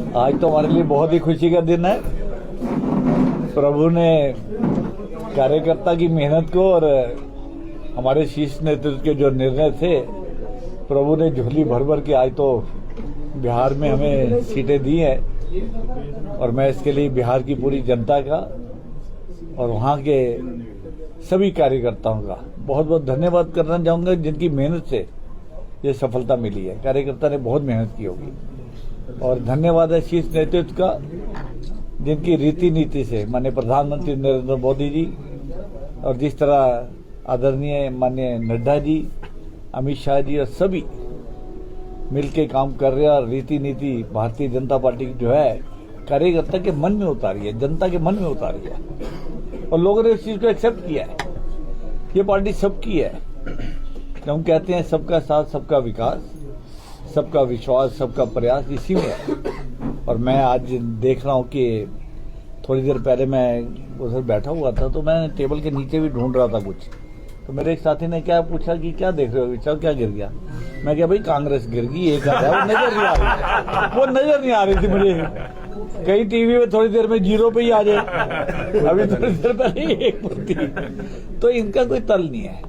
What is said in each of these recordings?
आज तो हमारे लिए बहुत ही खुशी का दिन है। प्रभु ने कार्यकर्ता की मेहनत को और हमारे शीर्ष नेतृत्व के जो निर्णय थे, प्रभु ने झोली भर भर के आज तो बिहार में हमें सीटें दी हैं और मैं इसके लिए बिहार की पूरी जनता का और वहाँ के सभी कार्यकर्ताओं का बहुत बहुत धन्यवाद करना चाहूँगा, जिनकी मेहनत से ये सफलता मिली है। कार्यकर्ता ने बहुत मेहनत की होगी और धन्यवाद है शीर्ष नेतृत्व का, जिनकी रीति नीति से माननीय प्रधानमंत्री नरेंद्र मोदी जी और जिस तरह आदरणीय माननीय नड्डा जी, अमित शाह जी और सभी मिलके काम कर रहे हैं और रीति नीति भारतीय जनता पार्टी की जो है कार्यकर्ता के मन में उतारी है, जनता के मन में उतारी है और लोगों ने इस चीज को एक्सेप्ट किया है। ये पार्टी सबकी है। हम कहते हैं सबका साथ, सबका विकास, सबका विश्वास, सबका प्रयास इसी में है। और मैं आज देख रहा हूँ कि थोड़ी देर पहले मैं उधर बैठा हुआ था तो मैं टेबल के नीचे भी ढूंढ रहा था कुछ, तो मेरे एक साथी ने क्या पूछा कि क्या देख रहे हो विचार, क्या गिर गया? मैं क्या भाई कांग्रेस गिर गई, एक आधा वो नजर नहीं आ रही, वो नजर नहीं आ रही थी मुझे। कई टीवी में थोड़ी देर में 0 पे ही आ जाए, अभी थोड़ी देर पहले 1 थी। तो इनका कोई तल नहीं है।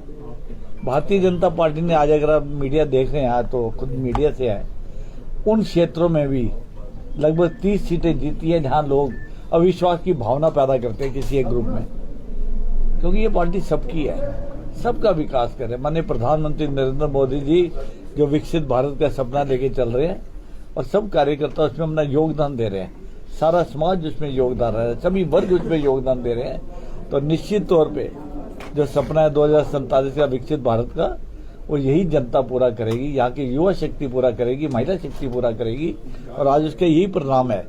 भारतीय जनता पार्टी ने आज, अगर आप मीडिया देख रहे हैं तो खुद मीडिया से आए, उन क्षेत्रों में भी लगभग 30 सीटें जीती है जहां लोग अविश्वास की भावना पैदा करते हैं किसी एक ग्रुप में, क्योंकि ये पार्टी सबकी है, सबका विकास करे। माननीय प्रधानमंत्री नरेंद्र मोदी जी जो विकसित भारत का सपना लेके चल रहे हैं और सब कार्यकर्ता उसमें अपना योगदान दे रहे हैं, सारा समाज उसमें योगदान दे रहा है, सभी वर्ग उसमें योगदान दे रहे हैं, तो निश्चित तौर पे जो सपना है 2047 का विकसित भारत का, वो यही जनता पूरा करेगी, यहाँ की युवा शक्ति पूरा करेगी, महिला शक्ति पूरा करेगी। और आज उसका यही परिणाम है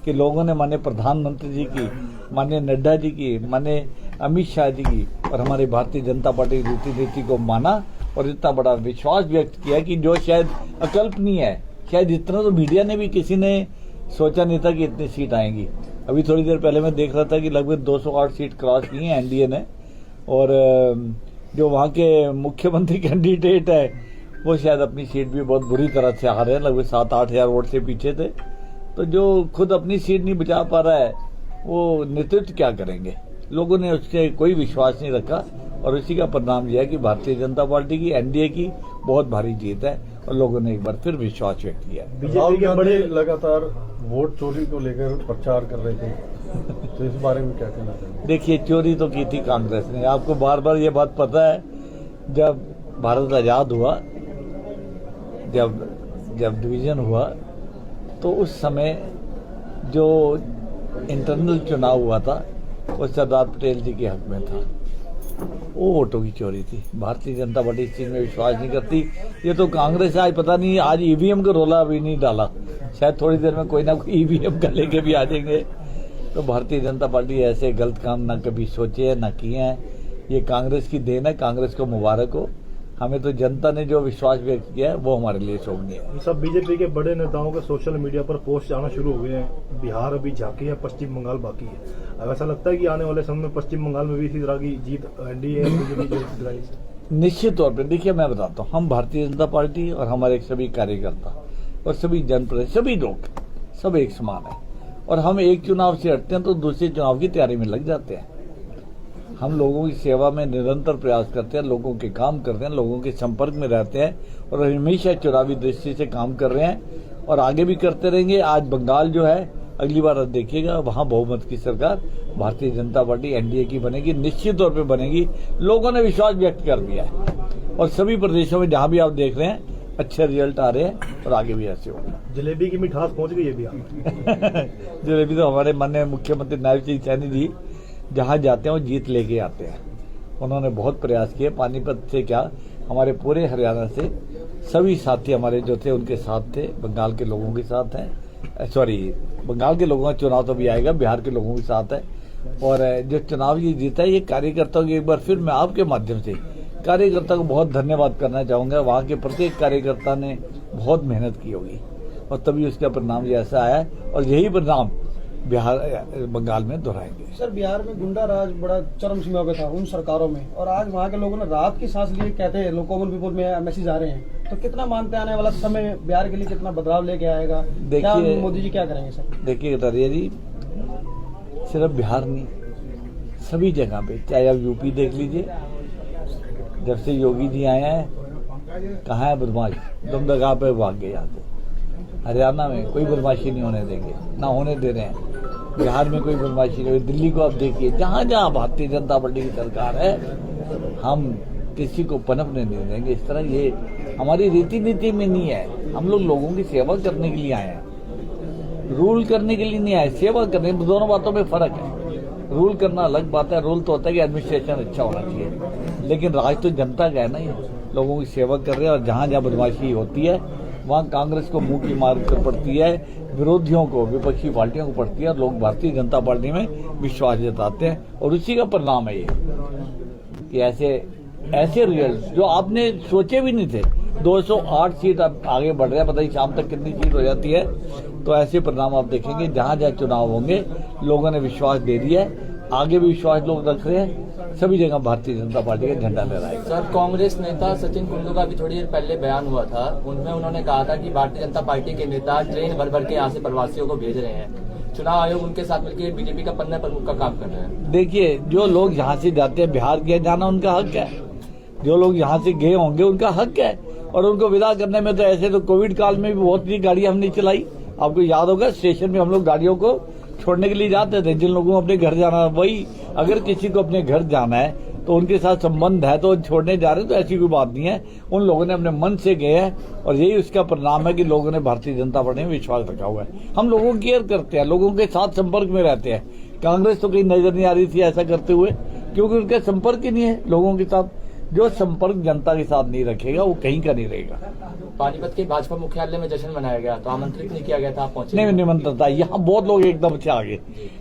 कि लोगों ने माननीय प्रधानमंत्री जी की, माननीय नड्डा जी की, माननीय अमित शाह जी की और हमारी भारतीय जनता पार्टी की रीति नीति को माना और इतना बड़ा विश्वास व्यक्त किया कि जो शायद अकल्पनीय है। शायद इतना तो मीडिया ने भी किसी ने सोचा नहीं था कि इतनी सीट आएंगी। अभी थोड़ी देर पहले मैं देख रहा था कि लगभग 208 सीट क्रॉस की है एनडीए ने, और जो वहाँ के मुख्यमंत्री कैंडिडेट है वो शायद अपनी सीट भी बहुत बुरी तरह से हारे हैं, लगभग 7-8 हजार वोट से पीछे थे। तो जो खुद अपनी सीट नहीं बचा पा रहा है वो नेतृत्व क्या करेंगे? लोगों ने उससे कोई विश्वास नहीं रखा और इसी का परिणाम यह है कि भारतीय जनता पार्टी की, एनडीए की बहुत भारी जीत है और लोगों ने एक बार फिर विश्वास व्यक्त किया। बीजेपी के बड़े लगातार वोट चोरी को लेकर प्रचार कर रहे थे, तो इस बारे में क्या कहना चाहिए? देखिए, चोरी तो की थी कांग्रेस ने, आपको बार बार ये बात पता है। जब भारत आजाद हुआ, जब डिवीजन हुआ, तो उस समय जो इंटरनल चुनाव हुआ था वो सरदार पटेल जी के हक में था, वो वोटों की चोरी थी। भारतीय जनता पार्टी इस चीज में विश्वास नहीं करती। ये तो कांग्रेस आज पता नहीं, आज ईवीएम का रोला अभी नहीं डाला, शायद थोड़ी देर में कोई ना कोई ईवीएम का लेके भी आ जाएंगे। तो भारतीय जनता पार्टी ऐसे गलत काम ना कभी सोचे है ना किए हैं, ये कांग्रेस की देन है, कांग्रेस को मुबारक हो। हमें तो जनता ने जो विश्वास व्यक्त किया है वो हमारे लिए शोभनीय है। सब बीजेपी के बड़े नेताओं के सोशल मीडिया पर पोस्ट आना शुरू हो गए हैं। बिहार अभी झांकी है, पश्चिम बंगाल बाकी है। अब ऐसा लगता है कि आने वाले समय में पश्चिम बंगाल में भी इसी तरह की जीत एनडीए बीजेपी? निश्चित तौर पर देखिए, मैं बताता हूँ, हम भारतीय जनता पार्टी और हमारे सभी कार्यकर्ता और सभी जनप्रतिनिधि, सभी लोग सब एक समान है और हम एक चुनाव से हटते हैं तो दूसरे चुनाव की तैयारी में लग जाते हैं। हम लोगों की सेवा में निरंतर प्रयास करते हैं, लोगों के काम करते हैं, लोगों के संपर्क में रहते हैं और हमेशा चुनावी दृष्टि से काम कर रहे हैं और आगे भी करते रहेंगे। आज बंगाल जो है, अगली बार देखिएगा वहां बहुमत की सरकार भारतीय जनता पार्टी एनडीए की बनेगी, निश्चित तौर पे बनेगी। लोगों ने विश्वास व्यक्त कर दिया है और सभी प्रदेशों में जहां भी आप देख रहे हैं अच्छे रिजल्ट आ रहे हैं और आगे भी ऐसे होगा। जलेबी की मिठास पहुंच गई है बिहार। जलेबी तो हमारे माननीय मुख्यमंत्री नायब सिंह सैनी जी जहां जाते हैं वो जीत लेके आते हैं। उन्होंने बहुत प्रयास किए। पानीपत से क्या, हमारे पूरे हरियाणा से सभी साथी हमारे जो थे उनके साथ थे, बंगाल के लोगों के साथ हैं। सॉरी, बंगाल के लोगों का चुनाव तो भी आएगा, बिहार के लोगों के साथ है। और जो चुनाव ये जीता है, ये कार्यकर्ताओं की एक बार फिर मैं आपके माध्यम से कार्यकर्ता को बहुत धन्यवाद करना चाहूंगा। वहाँ के प्रत्येक कार्यकर्ता ने बहुत मेहनत की होगी और तभी उसका परिणाम ये ऐसा आया है और यही परिणाम बिहार बंगाल में दोहराएंगे। सर, बिहार में गुंडा राज बड़ा चरम सीमा पे था उन सरकारों में, और आज वहाँ के लोगों ने राहत की सांस लिए, कहते हैं लोग कॉमन पीपल में मैसेज आ रहे हैं, तो कितना मानते हैं आने वाला समय बिहार के लिए कितना बदलाव लेके आएगा? क्या मोदी जी क्या करेंगे सर? देखिए कटारिया जी, सिर्फ बिहार नहीं, सभी जगह पे, चाहे आप यूपी देख लीजिए, जब से योगी जी आए हैं कहाँ है बदमाश, दमदगा पे भाग गए यहाँ से। हरियाणा में कोई बदमाशी नहीं होने देंगे, ना होने दे रहे हैं। बिहार में कोई बदमाशी नहीं, दिल्ली को आप देखिए, जहाँ जहाँ भारतीय जनता पार्टी की सरकार है, हम किसी को पनपने नहीं देंगे। इस तरह ये हमारी रीति नीति में नहीं है। हम लोग लोगों की सेवा करने के लिए आए हैं, रूल करने के लिए नहीं आए, सेवा करने। दोनों बातों में फर्क है। रूल करना अलग बात है, रूल तो होता है कि एडमिनिस्ट्रेशन अच्छा होना चाहिए, लेकिन राज तो जनता का है ना, ये लोगों की सेवा कर रहे हैं। और जहाँ जहाँ बदमाशी होती है वहाँ कांग्रेस को मुंह की मार कर पड़ती है, विरोधियों को, विपक्षी पार्टियों को पड़ती है, और लोग भारतीय जनता पार्टी में विश्वास जताते हैं। और उसी का परिणाम है ये कि ऐसे रिजल्ट जो आपने सोचे भी नहीं थे। 208 सीट अब आगे बढ़ रहा है, पता नहीं शाम तक कितनी सीट हो जाती है। तो ऐसे परिणाम आप देखेंगे, जहां जहां चुनाव होंगे लोगों ने विश्वास दे दिया है, आगे भी विश्वास लोग रख रहे हैं, सभी जगह भारतीय जनता पार्टी का झंडा लहराएगा। सर, कांग्रेस नेता सचिन कुंडू का भी थोड़ी देर पहले बयान हुआ था, उनमें उन्होंने कहा था कि भारतीय जनता पार्टी के नेता ट्रेन भर भर के यहाँ से प्रवासियों को भेज रहे हैं। चुनाव आयोग उनके साथ मिलकर बीजेपी का पन्ना प्रमुख का काम कर रहे हैं। देखिए, जो लोग यहाँ से जाते हैं, बिहार गए जाना उनका हक है, जो लोग यहाँ से गए होंगे उनका हक है, और उनको विदा करने में तो ऐसे तो कोविड काल में भी बहुत सी गाड़ियां हमने चलाई। आपको याद होगा, स्टेशन में हम लोग गाड़ियों को छोड़ने के लिए जाते थे, जिन लोगों को अपने घर जाना। वही अगर किसी को अपने घर जाना है तो उनके साथ संबंध है तो छोड़ने जा रहे हैं, तो ऐसी कोई बात नहीं है। उन लोगों ने अपने मन से गए हैं, और यही उसका परिणाम है कि लोगों ने भारतीय जनता पार्टी में विश्वास रखा हुआ है। हम लोगों की केयर करते हैं, लोगों के साथ संपर्क में रहते हैं। कांग्रेस तो कहीं नजर नहीं आ रही थी ऐसा करते हुए, क्योंकि उनका संपर्क ही नहीं है लोगों के साथ। जो संपर्क जनता के साथ नहीं रखेगा वो कहीं का नहीं रहेगा। पानीपत के भाजपा मुख्यालय में जश्न मनाया गया, तो आमंत्रित नहीं किया गया था, आप पहुंचे नहीं, निमंत्रण था। यहाँ बहुत लोग एकदम से आ गए,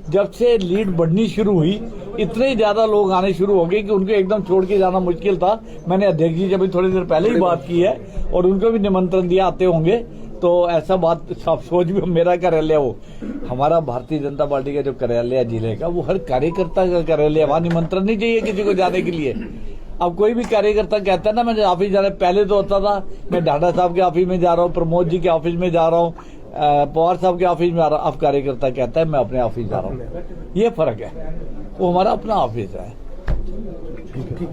जब से लीड बढ़नी शुरू हुई इतने ज्यादा लोग आने शुरू हो गए कि उनको एकदम छोड़ के जाना मुश्किल था। मैंने अध्यक्ष जी से अभी थोड़ी देर पहले ही बात की है, और उनको भी निमंत्रण दिया, आते होंगे। तो ऐसा बात सब सोच भी, मेरा कार्यालय वो हमारा भारतीय जनता पार्टी का जो कार्यालय है जिले का, वो हर कार्यकर्ता का कार्यालय है, वहाँ निमंत्रण नहीं चाहिए किसी को जाने के लिए। अब कोई भी कार्यकर्ता कहता है ना मैं ऑफिस जा रहा है, पहले तो होता था मैं ढाडा साहब के ऑफिस में जा रहा हूँ, प्रमोद जी के ऑफिस में जा रहा हूँ, पवार साहब के ऑफिस में आ रहा हूँ। अब कार्यकर्ता कहता है मैं अपने ऑफिस जा रहा हूँ। ये फर्क है, वो हमारा अपना ऑफिस है।